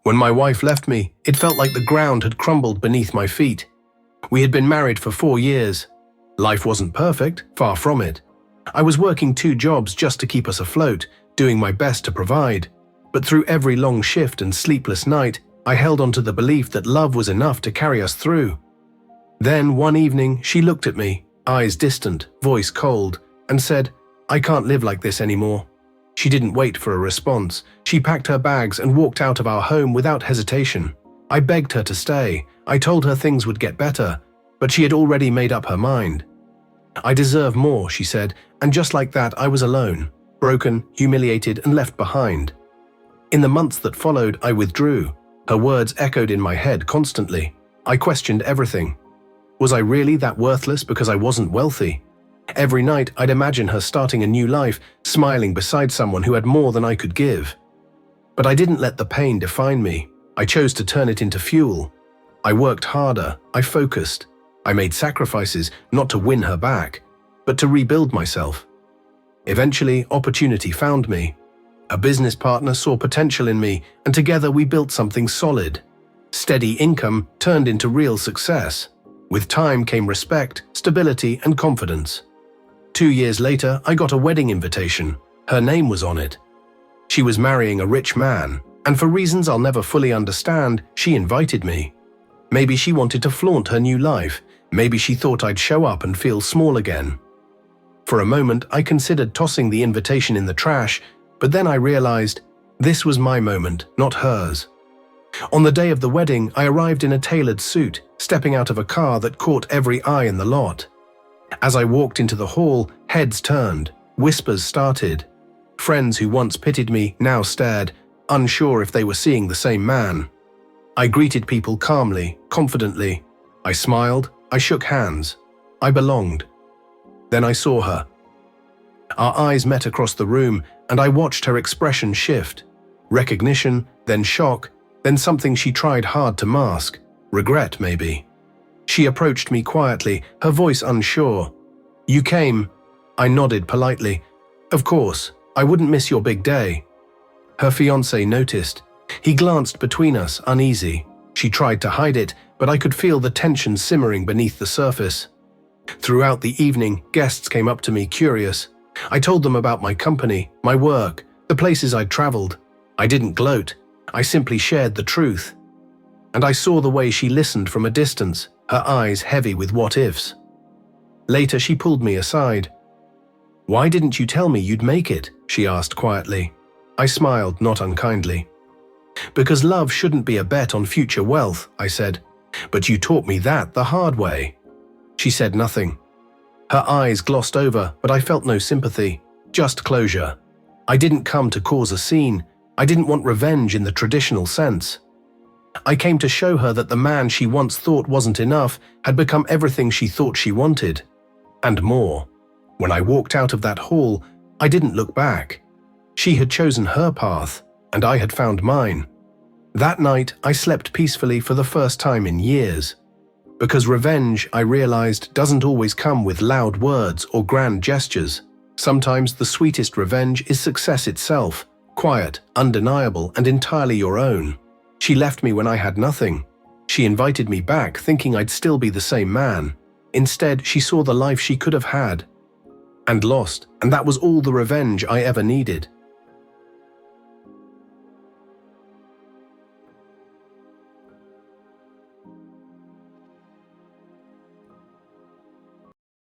When my wife left me, it felt like the ground had crumbled beneath my feet. We had been married for 4 years. Life wasn't perfect, far from it. I was working 2 jobs just to keep us afloat, doing my best to provide. But through every long shift and sleepless night, I held on to the belief that love was enough to carry us through. Then, one evening, she looked at me, eyes distant, voice cold, and said, "I can't live like this anymore." She didn't wait for a response. She packed her bags and walked out of our home without hesitation. I begged her to stay. I told her things would get better, but she had already made up her mind. "I deserve more," she said, and just like that I was alone, broken, humiliated, and left behind. In the months that followed, I withdrew. Her words echoed in my head constantly. I questioned everything. Was I really that worthless because I wasn't wealthy? Every night I'd imagine her starting a new life, smiling beside someone who had more than I could give. But I didn't let the pain define me. I chose to turn it into fuel. I worked harder, I focused. I made sacrifices, not to win her back, but to rebuild myself. Eventually, opportunity found me. A business partner saw potential in me, and together we built something solid. Steady income turned into real success. With time came respect, stability, and confidence. 2 years later, I got a wedding invitation. Her name was on it. She was marrying a rich man, and for reasons I'll never fully understand, she invited me. Maybe she wanted to flaunt her new life. Maybe she thought I'd show up and feel small again. For a moment, I considered tossing the invitation in the trash, but then I realized this was my moment, not hers. On the day of the wedding, I arrived in a tailored suit, stepping out of a car that caught every eye in the lot. As I walked into the hall, heads turned, whispers started. Friends who once pitied me now stared, unsure if they were seeing the same man. I greeted people calmly, confidently. I smiled, I shook hands. I belonged. Then I saw her. Our eyes met across the room, and I watched her expression shift. Recognition, then shock, then something she tried hard to mask. Regret, maybe. She approached me quietly, her voice unsure. "You came." I nodded politely. "Of course, I wouldn't miss your big day." Her fiancé noticed. He glanced between us, uneasy. She tried to hide it, but I could feel the tension simmering beneath the surface. Throughout the evening, guests came up to me curious. I told them about my company, my work, the places I'd traveled. I didn't gloat. I simply shared the truth. And I saw the way she listened from a distance, her eyes heavy with what-ifs. Later, she pulled me aside. "Why didn't you tell me you'd make it?" she asked quietly. I smiled, not unkindly. "Because love shouldn't be a bet on future wealth," I said. "But you taught me that the hard way." She said nothing. Her eyes glossed over, but I felt no sympathy, just closure. I didn't come to cause a scene. I didn't want revenge in the traditional sense. I came to show her that the man she once thought wasn't enough had become everything she thought she wanted. And more. When I walked out of that hall, I didn't look back. She had chosen her path, and I had found mine. That night, I slept peacefully for the first time in years. Because revenge, I realized, doesn't always come with loud words or grand gestures. Sometimes the sweetest revenge is success itself, quiet, undeniable, and entirely your own. She left me when I had nothing. She invited me back thinking I'd still be the same man. Instead, she saw the life she could have had and lost, and that was all the revenge I ever needed.